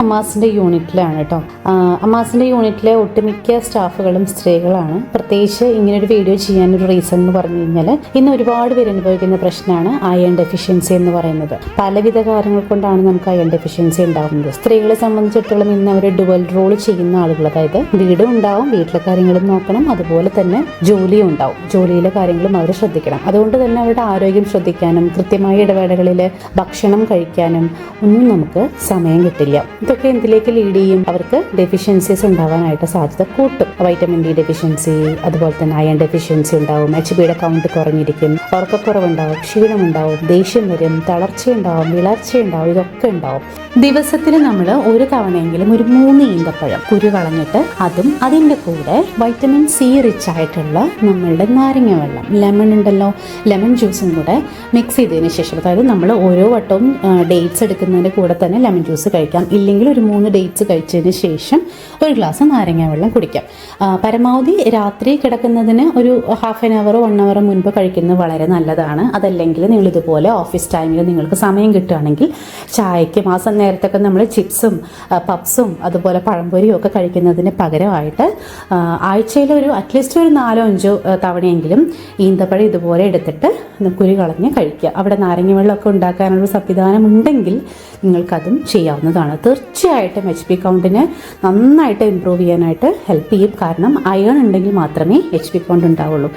അമ്മാസിൻ്റെ യൂണിറ്റിലാണ് കേട്ടോ. അമ്മാസിൻ്റെ യൂണിറ്റിലെ ഒട്ടുമിക്ക സ്റ്റാഫുകളും സ്ത്രീകളാണ്. പ്രത്യേകിച്ച് ഇങ്ങനൊരു വീഡിയോ ചെയ്യാനൊരു റീസൺ എന്ന് പറഞ്ഞു കഴിഞ്ഞാൽ ഇന്ന് ഒരുപാട് പേര് അനുഭവിക്കുന്ന പ്രശ്നമാണ് അയൺ ഡെഫിഷ്യൻസി എന്ന് പറയുന്നത്. പലവിധ കാരണങ്ങൾ കൊണ്ടാണ് നമുക്ക് അയൺ ഡെഫിഷ്യൻസി ഉണ്ടാകുന്നത്. സ്ത്രീകളെ സംബന്ധിച്ചിടത്തോളം ഇന്ന് അവർ ഡുവൽ റോൾ ചെയ്യുന്ന ആളുകൾ, അതായത് വീടും ഉണ്ടാവും, വീട്ടിലെ കാര്യങ്ങളും നോക്കണം, അതുപോലെ തന്നെ ജോലിയും ഉണ്ടാവും. ജോലിയിലെ കാര്യങ്ങളും അവർ ശ്രദ്ധിക്കണം. അതുകൊണ്ട് തന്നെ അവരുടെ ആരോഗ്യം ശ്രദ്ധിക്കാനും കൃത്യമായ ഇടവേളകളിൽ ഭക്ഷണം കഴിക്കാനും ഒന്നും നമുക്ക് സമയം കിട്ടില്ല. ഇതൊക്കെ എന്തിലേക്ക് ലീഡ് ചെയ്യും? അവർക്ക് ഡെഫിഷ്യൻസീസ് ഉണ്ടാവാനായിട്ട് സാധ്യത കൂട്ടും. വൈറ്റമിൻ ഡി ഡെഫിഷ്യൻസി, അതുപോലെ തന്നെ അയൺ ഡെഫിഷ്യൻസി ഉണ്ടാവും, HBയുടെ കൗണ്ട് കുറഞ്ഞിരിക്കും, ഉറക്കക്കുറവുണ്ടാവും, ക്ഷീണമുണ്ടാവും, ദേഷ്യം വരും, തളർച്ചയുണ്ടാവും, വിളർച്ചയുണ്ടാവും, ഇതൊക്കെ ഉണ്ടാവും. ദിവസത്തിൽ നമ്മൾ ഒരു തവണയെങ്കിലും ഒരു 3 ഈന്തപ്പഴം കുരു കളഞ്ഞിട്ട് അതും അതിൻ്റെ കൂടെ വൈറ്റമിൻ സി റിച്ച് ആയിട്ടുള്ള നമ്മളുടെ നാരങ്ങ വെള്ളം, ലെമൺ ഉണ്ടല്ലോ, ലെമൺ ജ്യൂസും കൂടെ മിക്സ് ചെയ്തതിന് ശേഷം, അതായത് നമ്മൾ ഓരോ വട്ടവും ഡേറ്റ്സ് എടുക്കുന്നതിൻ്റെ കൂടെ തന്നെ ലെമൺ ജ്യൂസ് കഴിക്കാം, ഇല്ലെങ്കിൽ ഒരു 3 ഡേറ്റ്സ് കഴിച്ചതിന് ശേഷം ഒരു ഗ്ലാസ് നാരങ്ങ വെള്ളം കുടിക്കാം. പരമാവധി രാത്രി കിടക്കുന്നതിന് ഒരു ഹാഫ് ആൻ അവർ 1 അവർ മുൻപ് കഴിക്കുന്നത് വളരെ നല്ലതാണ്. അതല്ലെങ്കിൽ നിങ്ങൾ ഇതുപോലെ ഓഫീസ് ടൈമിൽ നിങ്ങൾക്ക് സമയം കിട്ടുകയാണെങ്കിൽ ചായയ്ക്ക് നേരത്തൊക്കെ നമ്മൾ ചിപ്സും പപ്സും അതുപോലെ പഴംപൊരിയും ഒക്കെ കഴിക്കുന്നതിന് പകരമായിട്ട് ആഴ്ചയിൽ അറ്റ്ലീസ്റ്റ് ഒരു 4-5 തവണയെങ്കിലും ഈന്തപ്പഴം ഇതുപോലെ എടുത്തിട്ട് കുരു കളഞ്ഞ് കഴിക്കുക. അവിടെ നാരങ്ങ വെള്ളമൊക്കെ ഉണ്ടാക്കാനുള്ള സംവിധാനം ഉണ്ടെങ്കിൽ നിങ്ങൾക്കതും ചെയ്യാവുന്നതാണ്. തീർച്ചയായിട്ടും HP കൗണ്ടിനെ നന്നായിട്ട് ഇമ്പ്രൂവ് ചെയ്യാനായിട്ട് ഹെൽപ്പ് ചെയ്യും. കാരണം അയൺ ഉണ്ടെങ്കിൽ മാത്രമേ HP കൗണ്ട് ഉണ്ടാവുള്ളൂ.